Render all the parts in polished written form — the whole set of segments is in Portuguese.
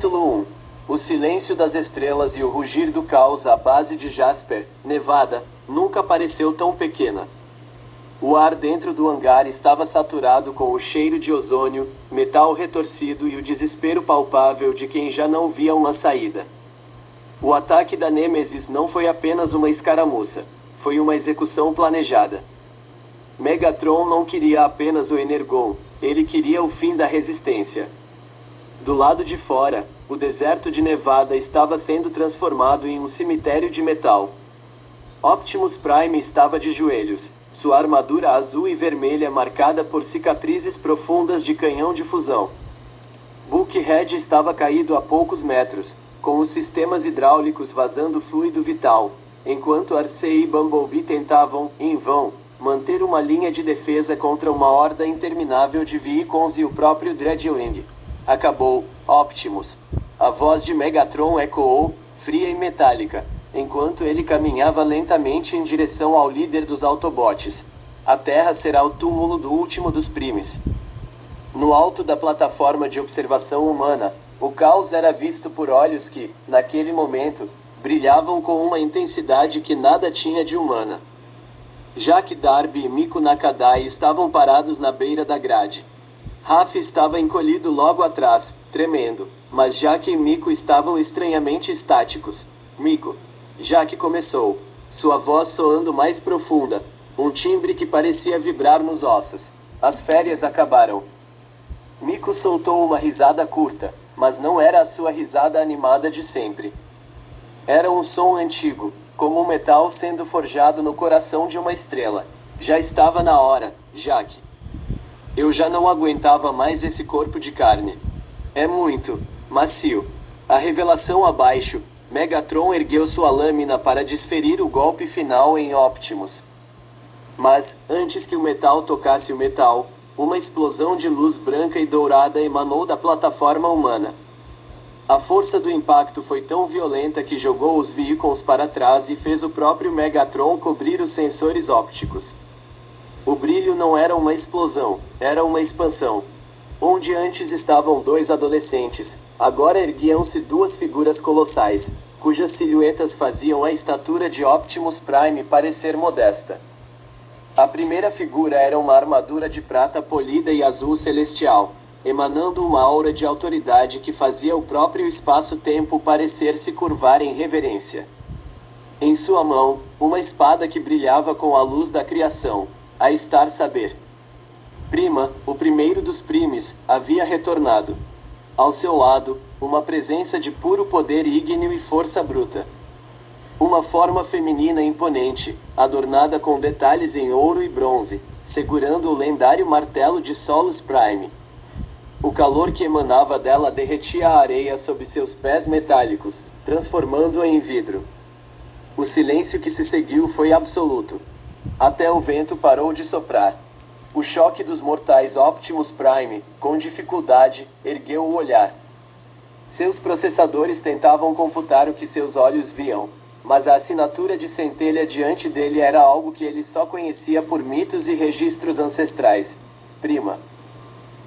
Capítulo 1. O silêncio das estrelas e o rugir do caos à base de Jasper, Nevada, nunca pareceu tão pequena. O ar dentro do hangar estava saturado com o cheiro de ozônio, metal retorcido e o desespero palpável de quem já não via uma saída. O ataque da Nêmesis não foi apenas uma escaramuça, foi uma execução planejada. Megatron não queria apenas o Energon, ele queria o fim da resistência. Do lado de fora, o deserto de Nevada estava sendo transformado em um cemitério de metal. Optimus Prime estava de joelhos, sua armadura azul e vermelha marcada por cicatrizes profundas de canhão de fusão. Bulkhead estava caído a poucos metros, com os sistemas hidráulicos vazando fluido vital, enquanto Arcee e Bumblebee tentavam, em vão, manter uma linha de defesa contra uma horda interminável de Viicons e o próprio Dreadwing. Acabou, Optimus. A voz de Megatron ecoou, fria e metálica, enquanto ele caminhava lentamente em direção ao líder dos Autobots. A Terra será o túmulo do último dos Primes. No alto da plataforma de observação humana, o caos era visto por olhos que, naquele momento, brilhavam com uma intensidade que nada tinha de humana. Jack Darby e Miko Nakadai estavam parados na beira da grade. Raf estava encolhido logo atrás, tremendo, mas Jack e Miko estavam estranhamente estáticos. Miko. Jack começou, sua voz soando mais profunda, um timbre que parecia vibrar nos ossos. As férias acabaram. Miko soltou uma risada curta, mas não era a sua risada animada de sempre. Era um som antigo, como um metal sendo forjado no coração de uma estrela. Já estava na hora, Jack. Eu já não aguentava mais esse corpo de carne. É muito macio. A revelação abaixo, Megatron ergueu sua lâmina para desferir o golpe final em Optimus. Mas, antes que o metal tocasse o metal, uma explosão de luz branca e dourada emanou da plataforma humana. A força do impacto foi tão violenta que jogou os Viicons para trás e fez o próprio Megatron cobrir os sensores ópticos. O brilho não era uma explosão, era uma expansão. Onde antes estavam dois adolescentes, agora erguiam-se duas figuras colossais, cujas silhuetas faziam a estatura de Optimus Prime parecer modesta. A primeira figura era uma armadura de prata polida e azul celestial, emanando uma aura de autoridade que fazia o próprio espaço-tempo parecer se curvar em reverência. Em sua mão, uma espada que brilhava com a luz da criação, a Star Saber. Prima, o primeiro dos Primes, havia retornado. Ao seu lado, uma presença de puro poder ígneo e força bruta. Uma forma feminina imponente, adornada com detalhes em ouro e bronze, segurando o lendário martelo de Solus Prime. O calor que emanava dela derretia a areia sob seus pés metálicos, transformando-a em vidro. O silêncio que se seguiu foi absoluto. Até o vento parou de soprar. O choque dos mortais Optimus Prime, com dificuldade, ergueu o olhar. Seus processadores tentavam computar o que seus olhos viam, mas a assinatura de centelha diante dele era algo que ele só conhecia por mitos e registros ancestrais. Prima.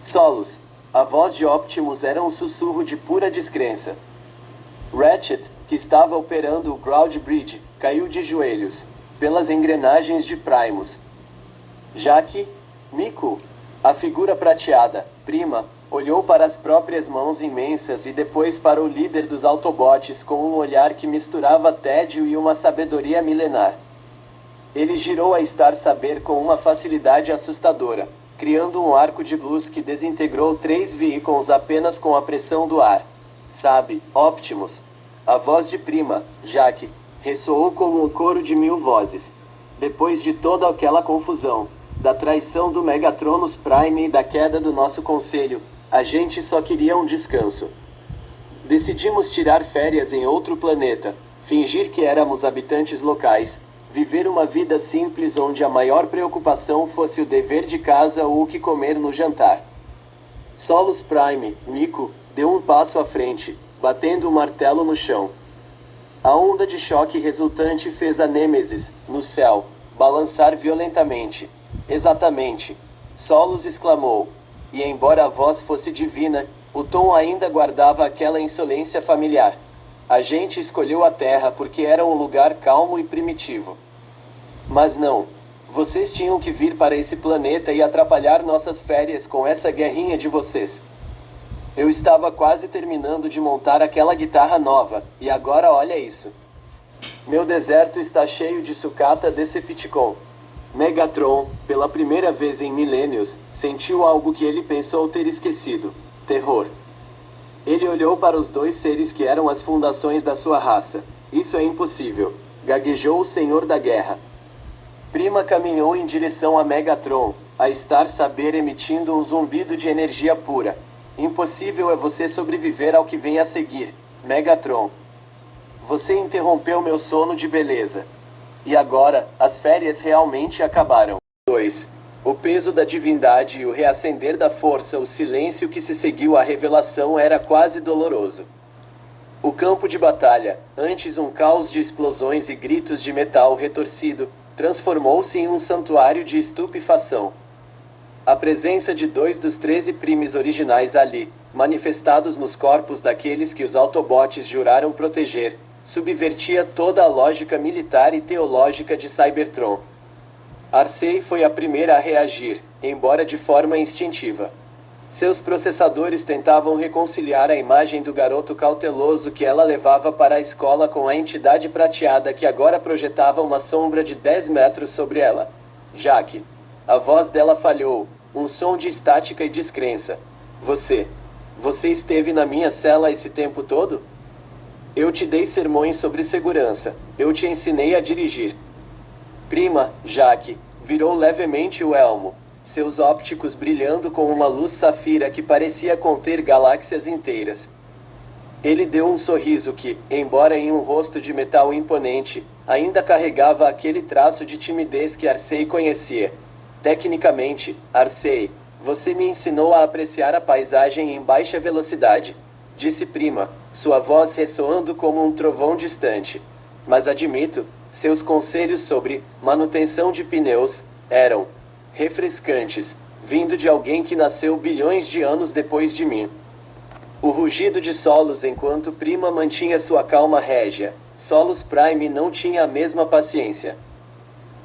Solus. A voz de Optimus era um sussurro de pura descrença. Ratchet, que estava operando o Ground Bridge, caiu de joelhos, pelas engrenagens de Primus. Jack, Miko, a figura prateada, Prima, olhou para as próprias mãos imensas e depois para o líder dos Autobots com um olhar que misturava tédio e uma sabedoria milenar. Ele girou a Star Saber com uma facilidade assustadora, criando um arco de luz que desintegrou 3 Viicons apenas com a pressão do ar. Sabe, Optimus? A voz de Prima, Jack, ressoou como um coro de 1000 vozes. Depois de toda aquela confusão, da traição do Megatronus Prime e da queda do nosso conselho, a gente só queria um descanso. Decidimos tirar férias em outro planeta, fingir que éramos habitantes locais, viver uma vida simples onde a maior preocupação fosse o dever de casa ou o que comer no jantar. Solus Prime, Miko, deu um passo à frente, batendo o martelo no chão. A onda de choque resultante fez a Nêmesis, no céu, balançar violentamente. Exatamente. Solus exclamou. E embora a voz fosse divina, O tom ainda guardava aquela insolência familiar. A gente escolheu a Terra porque era um lugar calmo e primitivo. Mas não. Vocês tinham que vir para esse planeta e atrapalhar nossas férias com essa guerrinha de vocês. Eu estava quase terminando de montar aquela guitarra nova, e agora olha isso. Meu deserto está cheio de sucata Decepticon. Megatron, pela primeira vez em milênios, sentiu algo que ele pensou ter esquecido: terror. Ele olhou para os dois seres que eram as fundações da sua raça. Isso é impossível, gaguejou o Senhor da Guerra. Prima caminhou em direção a Megatron, a Star Saber emitindo um zumbido de energia pura. Impossível é você sobreviver ao que vem a seguir, Megatron. Você interrompeu meu sono de beleza. E agora, as férias realmente acabaram. 2. O peso da divindade e o reacender da força, o silêncio que se seguiu à revelação era quase doloroso. O campo de batalha, antes um caos de explosões e gritos de metal retorcido, transformou-se em um santuário de estupefação. A presença de 2 dos 13 primes originais ali, manifestados nos corpos daqueles que os Autobots juraram proteger, subvertia toda a lógica militar e teológica de Cybertron. Arcee foi a primeira a reagir, embora de forma instintiva. Seus processadores tentavam reconciliar a imagem do garoto cauteloso que ela levava para a escola com a entidade prateada que agora projetava uma sombra de 10 metros sobre ela. Jaque. A voz dela falhou, um som de estática e descrença. Você esteve na minha cela esse tempo todo? Eu te dei sermões sobre segurança. Eu te ensinei a dirigir. Prima, Jaque, virou levemente o elmo, seus ópticos brilhando com uma luz safira que parecia conter galáxias inteiras. Ele deu um sorriso que, embora em um rosto de metal imponente, ainda carregava aquele traço de timidez que Arcee conhecia. Tecnicamente, Arcee, você me ensinou a apreciar a paisagem em baixa velocidade, disse Prima, sua voz ressoando como um trovão distante. Mas admito, seus conselhos sobre manutenção de pneus eram refrescantes, vindo de alguém que nasceu bilhões de anos depois de mim. O rugido de Solos enquanto Prima mantinha sua calma régia. Solos Prime não tinha a mesma paciência.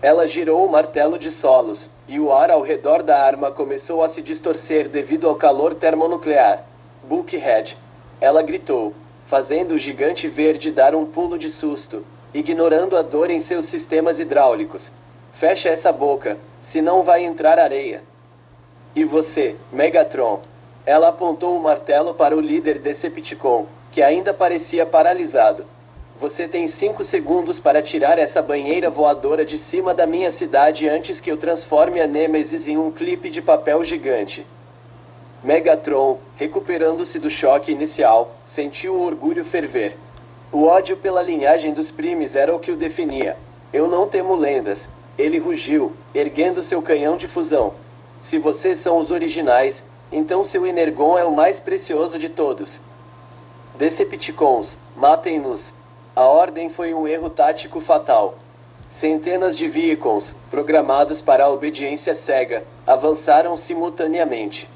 Ela girou o martelo de Solos, e o ar ao redor da arma começou a se distorcer devido ao calor termonuclear. Bulkhead. Ela gritou, fazendo o gigante verde dar um pulo de susto, ignorando a dor em seus sistemas hidráulicos. Fecha essa boca, senão vai entrar areia. E você, Megatron? Ela apontou o martelo para o líder Decepticon, que ainda parecia paralisado. Você tem 5 segundos para tirar essa banheira voadora de cima da minha cidade antes que eu transforme a Nêmesis em um clipe de papel gigante. Megatron, recuperando-se do choque inicial, sentiu o orgulho ferver. O ódio pela linhagem dos primes era o que o definia. Eu não temo lendas. Ele rugiu, erguendo seu canhão de fusão. Se vocês são os originais, então seu Energon é o mais precioso de todos. Decepticons, matem-nos. A ordem foi um erro tático fatal. Centenas de Vehicons, programados para a obediência cega, avançaram simultaneamente.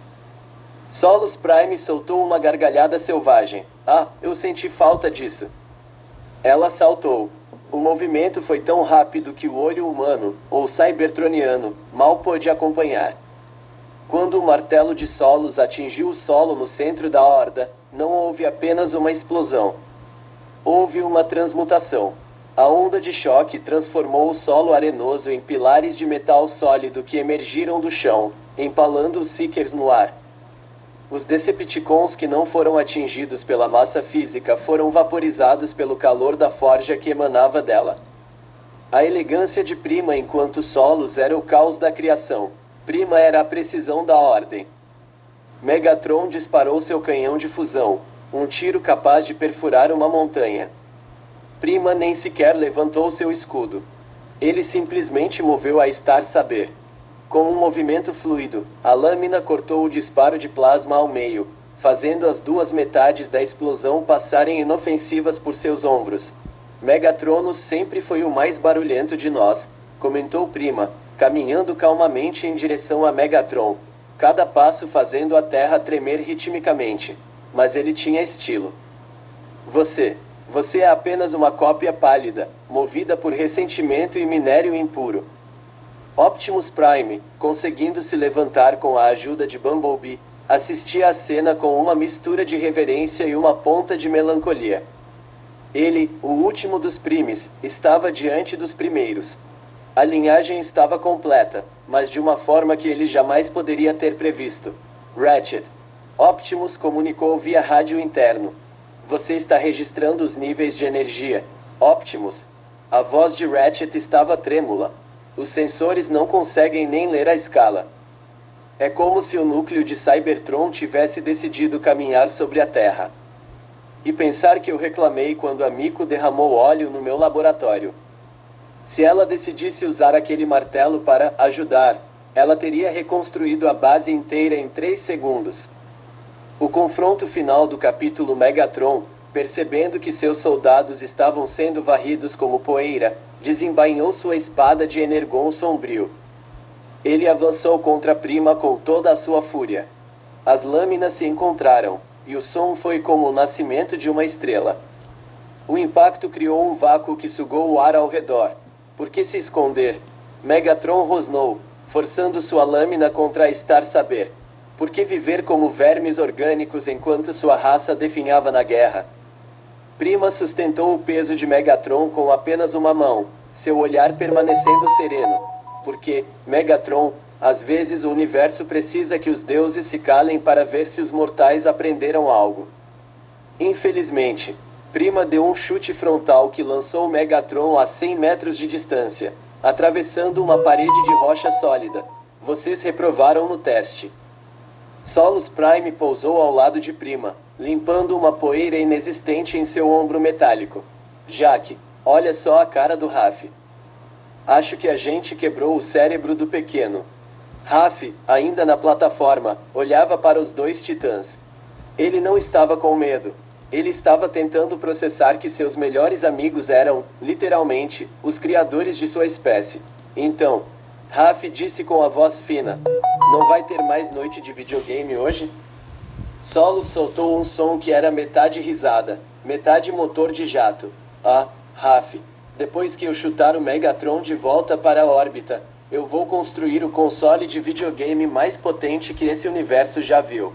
Solos Prime soltou uma gargalhada selvagem. Ah, eu senti falta disso. Ela saltou. O movimento foi tão rápido que o olho humano, ou cybertroniano, mal pôde acompanhar. Quando o martelo de Solos atingiu o solo no centro da horda, não houve apenas uma explosão. Houve uma transmutação. A onda de choque transformou o solo arenoso em pilares de metal sólido que emergiram do chão, empalando os Seekers no ar. Os Decepticons que não foram atingidos pela massa física foram vaporizados pelo calor da forja que emanava dela. A elegância de Prima enquanto Solos era o caos da criação. Prima era a precisão da ordem. Megatron disparou seu canhão de fusão, um tiro capaz de perfurar uma montanha. Prima nem sequer levantou seu escudo. Ele simplesmente moveu a Star Saber. Com um movimento fluido, a lâmina cortou o disparo de plasma ao meio, fazendo as duas metades da explosão passarem inofensivas por seus ombros. Megatronus sempre foi o mais barulhento de nós, comentou Prima, caminhando calmamente em direção a Megatron. cada passo fazendo a terra tremer ritmicamente. Mas ele tinha estilo. Você é apenas uma cópia pálida, movida por ressentimento e minério impuro. Optimus Prime, conseguindo se levantar com a ajuda de Bumblebee, assistia à cena com uma mistura de reverência e uma ponta de melancolia. Ele, o último dos primes, estava diante dos primeiros. A linhagem estava completa, mas de uma forma que ele jamais poderia ter previsto. Ratchet. Optimus comunicou via rádio interno. Você está registrando os níveis de energia, Optimus. A voz de Ratchet estava trêmula. Os sensores não conseguem nem ler a escala. É como se o núcleo de Cybertron tivesse decidido caminhar sobre a Terra. E pensar que eu reclamei quando a Miko derramou óleo no meu laboratório. Se ela decidisse usar aquele martelo para ajudar, ela teria reconstruído a base inteira em 3 segundos. O confronto final do capítulo Megatron, percebendo que seus soldados estavam sendo varridos como poeira, desembainhou sua espada de Energon sombrio. Ele avançou contra Prima com toda a sua fúria. As lâminas se encontraram, e o som foi como o nascimento de uma estrela. O impacto criou um vácuo que sugou o ar ao redor. Por que se esconder? Megatron rosnou, forçando sua lâmina contra a Star Saber. Por que viver como vermes orgânicos enquanto sua raça definhava na guerra? Prima sustentou o peso de Megatron com apenas uma mão, seu olhar permanecendo sereno. Porque, Megatron, às vezes o universo precisa que os deuses se calem para ver se os mortais aprenderam algo. Infelizmente, Prima deu um chute frontal que lançou Megatron a 100 metros de distância, atravessando uma parede de rocha sólida. Vocês reprovaram no teste. Solus Prime pousou ao lado de Prima, limpando uma poeira inexistente em seu ombro metálico. Jaque, olha só a cara do Raf. Acho que a gente quebrou o cérebro do pequeno. Raf, ainda na plataforma, olhava para os 2 titãs. Ele não estava com medo. Ele estava tentando processar que seus melhores amigos eram, literalmente, os criadores de sua espécie. Então, Raf disse com a voz fina: não vai ter mais noite de videogame hoje? Solus soltou um som que era metade risada, metade motor de jato. Ah, Raf, depois que eu chutar o Megatron de volta para a órbita, eu vou construir o console de videogame mais potente que esse universo já viu.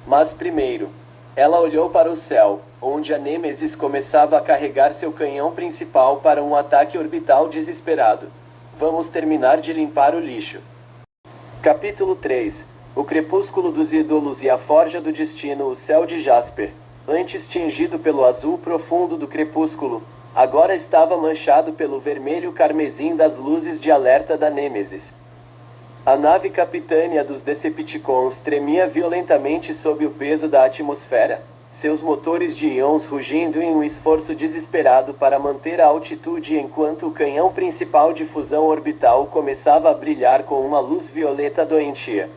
Mas primeiro, ela olhou para o céu, onde a Nêmesis começava a carregar seu canhão principal para um ataque orbital desesperado. Vamos terminar de limpar o lixo. Capítulo 3. O crepúsculo dos ídolos e a forja do destino. O céu de Jasper, antes tingido pelo azul profundo do crepúsculo, agora estava manchado pelo vermelho carmesim das luzes de alerta da Nêmesis. A nave capitânia dos Decepticons tremia violentamente sob o peso da atmosfera, seus motores de íons rugindo em um esforço desesperado para manter a altitude enquanto o canhão principal de fusão orbital começava a brilhar com uma luz violeta doentia.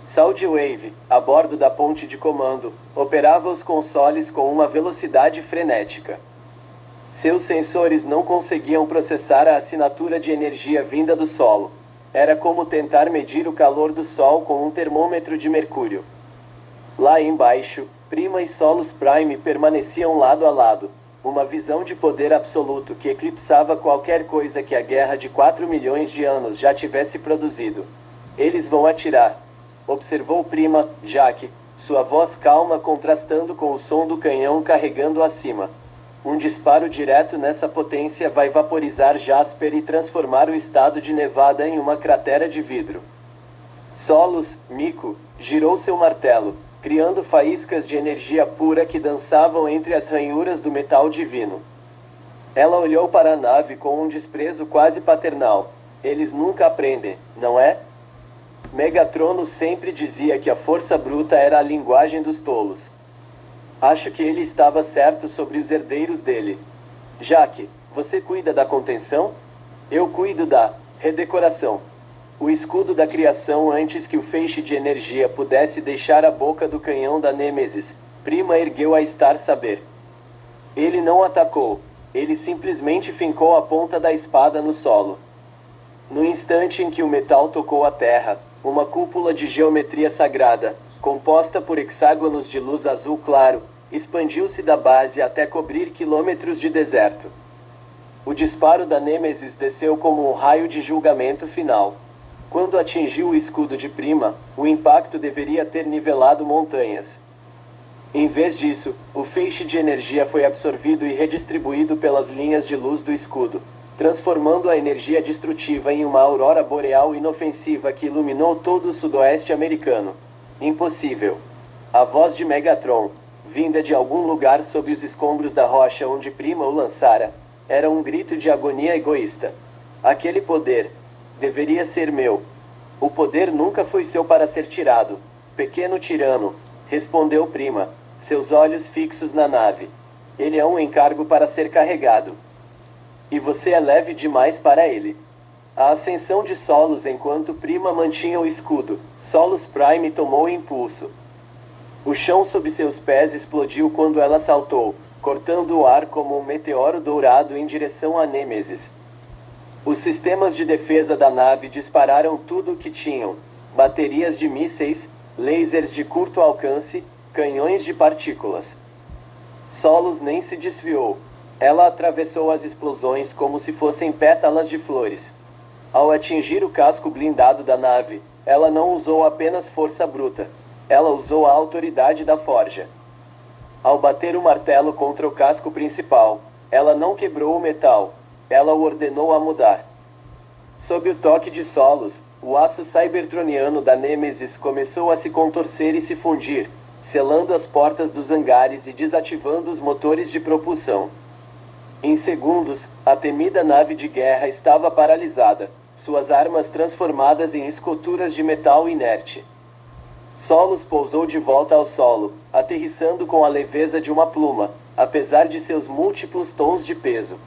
Soundwave, a bordo da ponte de comando, operava os consoles com uma velocidade frenética. Seus sensores não conseguiam processar a assinatura de energia vinda do solo. Era como tentar medir o calor do Sol com um termômetro de mercúrio. Lá embaixo, Prima e Solus Prime permaneciam lado a lado, uma visão de poder absoluto que eclipsava qualquer coisa que a guerra de 4 milhões de anos já tivesse produzido. Eles vão atirar, observou Prima, Jaque, sua voz calma contrastando com o som do canhão carregando acima. Um disparo direto nessa potência vai vaporizar Jasper e transformar o estado de Nevada em uma cratera de vidro. Solus, Miko, girou seu martelo, criando faíscas de energia pura que dançavam entre as ranhuras do metal divino. Ela olhou para a nave com um desprezo quase paternal. Eles nunca aprendem, não é? Megatrono sempre dizia que a força bruta era a linguagem dos tolos. Acho que ele estava certo sobre os herdeiros dele. Jaque, você cuida da contenção? Eu cuido da redecoração. O escudo da criação antes que o feixe de energia pudesse deixar a boca do canhão da Nêmesis. Prima ergueu a Star Saber. Ele não atacou. Ele simplesmente fincou a ponta da espada no solo. No instante em que o metal tocou a terra, uma cúpula de geometria sagrada, composta por hexágonos de luz azul claro, expandiu-se da base até cobrir quilômetros de deserto. O disparo da Nêmesis desceu como um raio de julgamento final. Quando atingiu o escudo de Prima, o impacto deveria ter nivelado montanhas. Em vez disso, o feixe de energia foi absorvido e redistribuído pelas linhas de luz do escudo, transformando a energia destrutiva em uma aurora boreal inofensiva que iluminou todo o sudoeste americano. Impossível. A voz de Megatron, vinda de algum lugar sob os escombros da rocha onde Prima o lançara, era um grito de agonia egoísta. Aquele poder deveria ser meu. O poder nunca foi seu para ser tirado. Pequeno tirano, respondeu Prima, seus olhos fixos na nave. Ele é um encargo para ser carregado. E você é leve demais para ele. A ascensão de Solos enquanto Prima mantinha o escudo. Solos Prime tomou impulso. O chão sob seus pés explodiu quando ela saltou, cortando o ar como um meteoro dourado em direção a Nêmesis. Os sistemas de defesa da nave dispararam tudo o que tinham: baterias de mísseis, lasers de curto alcance, canhões de partículas. Solos nem se desviou. Ela atravessou as explosões como se fossem pétalas de flores. Ao atingir o casco blindado da nave, ela não usou apenas força bruta. Ela usou a autoridade da forja. Ao bater o martelo contra o casco principal, ela não quebrou o metal. Ela o ordenou a mudar. Sob o toque de Solos, o aço cybertroniano da Nêmesis começou a se contorcer e se fundir, selando as portas dos hangares e desativando os motores de propulsão. Em segundos, a temida nave de guerra estava paralisada, suas armas transformadas em esculturas de metal inerte. Solos pousou de volta ao solo, aterrissando com a leveza de uma pluma, apesar de seus múltiplos tons de peso.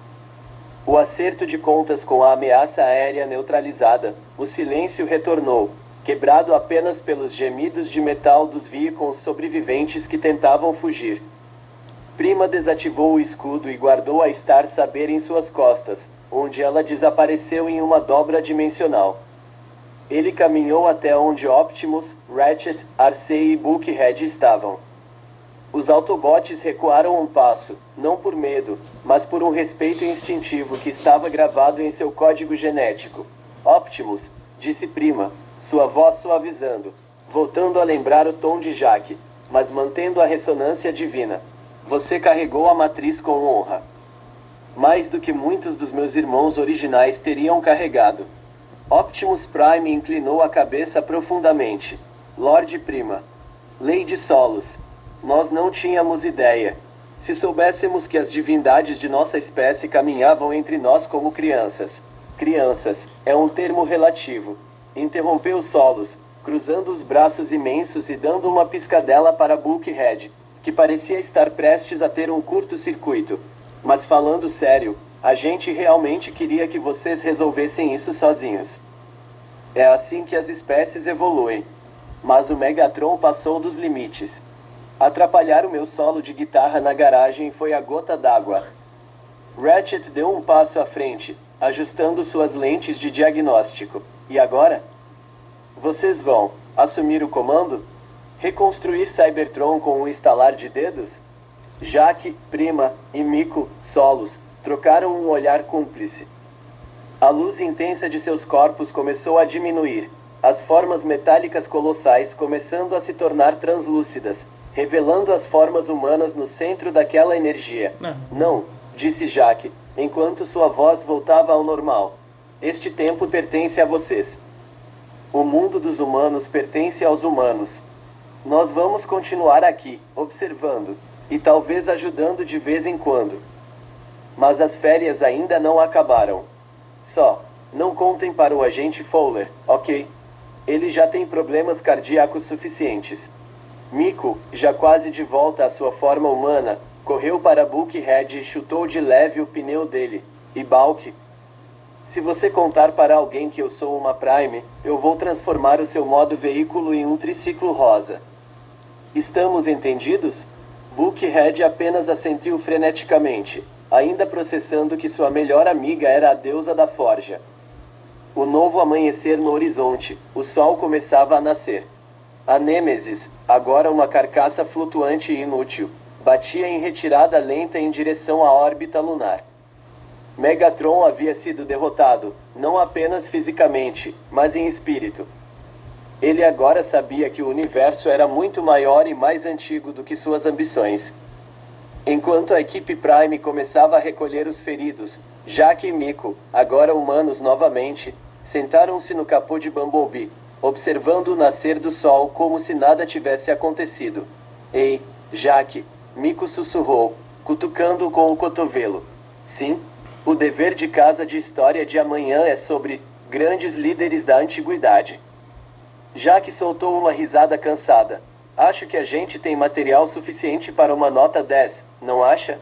O acerto de contas com a ameaça aérea neutralizada, o silêncio retornou, quebrado apenas pelos gemidos de metal dos Viacons sobreviventes que tentavam fugir. Prima desativou o escudo e guardou a Star Saber em suas costas, onde ela desapareceu em uma dobra dimensional. Ele caminhou até onde Optimus, Ratchet, Arcee e Bulkhead estavam. Os Autobots recuaram um passo, não por medo, mas por um respeito instintivo que estava gravado em seu código genético. Optimus, disse Prima, sua voz suavizando, voltando a lembrar o tom de Jaque, mas mantendo a ressonância divina. Você carregou a matriz com honra. Mais do que muitos dos meus irmãos originais teriam carregado. Optimus Prime inclinou a cabeça profundamente. Lorde Prima. Lady Solos. Nós não tínhamos ideia. Se soubéssemos que as divindades de nossa espécie caminhavam entre nós como crianças. Crianças, é um termo relativo. Interrompeu Solos, cruzando os braços imensos e dando uma piscadela para Bulkhead, que parecia estar prestes a ter um curto-circuito. Mas falando sério, a gente realmente queria que vocês resolvessem isso sozinhos. É assim que as espécies evoluem. Mas o Megatron passou dos limites. Atrapalhar o meu solo de guitarra na garagem foi a gota d'água. Ratchet deu um passo à frente, ajustando suas lentes de diagnóstico. E agora? Vocês vão assumir o comando? Reconstruir Cybertron com um estalar de dedos? Jaque, Prima e Miko, Solos, trocaram um olhar cúmplice. A luz intensa de seus corpos começou a diminuir, as formas metálicas colossais começando a se tornar translúcidas, revelando as formas humanas no centro daquela energia. Não, disse Jaque, enquanto sua voz voltava ao normal. Este tempo pertence a vocês. O mundo dos humanos pertence aos humanos. Nós vamos continuar aqui, observando, e talvez ajudando de vez em quando. Mas as férias ainda não acabaram. Só, não contem para o agente Fowler, ok? Ele já tem problemas cardíacos suficientes. Miko, já quase de volta à sua forma humana, correu para Bulkhead e chutou de leve o pneu dele. E Balk? Se você contar para alguém que eu sou uma Prime, eu vou transformar o seu modo veículo em um triciclo rosa. Estamos entendidos? Bulkhead apenas assentiu freneticamente, ainda processando que sua melhor amiga era a deusa da forja. O novo amanhecer no horizonte, o sol começava a nascer. A Nêmesis, agora uma carcaça flutuante e inútil, batia em retirada lenta em direção à órbita lunar. Megatron havia sido derrotado, não apenas fisicamente, mas em espírito. Ele agora sabia que o universo era muito maior e mais antigo do que suas ambições. Enquanto a equipe Prime começava a recolher os feridos, Jack e Miko, agora humanos novamente, sentaram-se no capô de Bumblebee, observando o nascer do sol como se nada tivesse acontecido. Ei, Jack, Miko sussurrou, cutucando-o com o cotovelo. Sim, o dever de casa de história de amanhã é sobre grandes líderes da antiguidade. Jack soltou uma risada cansada. Acho que a gente tem material suficiente para uma nota 10, não acha?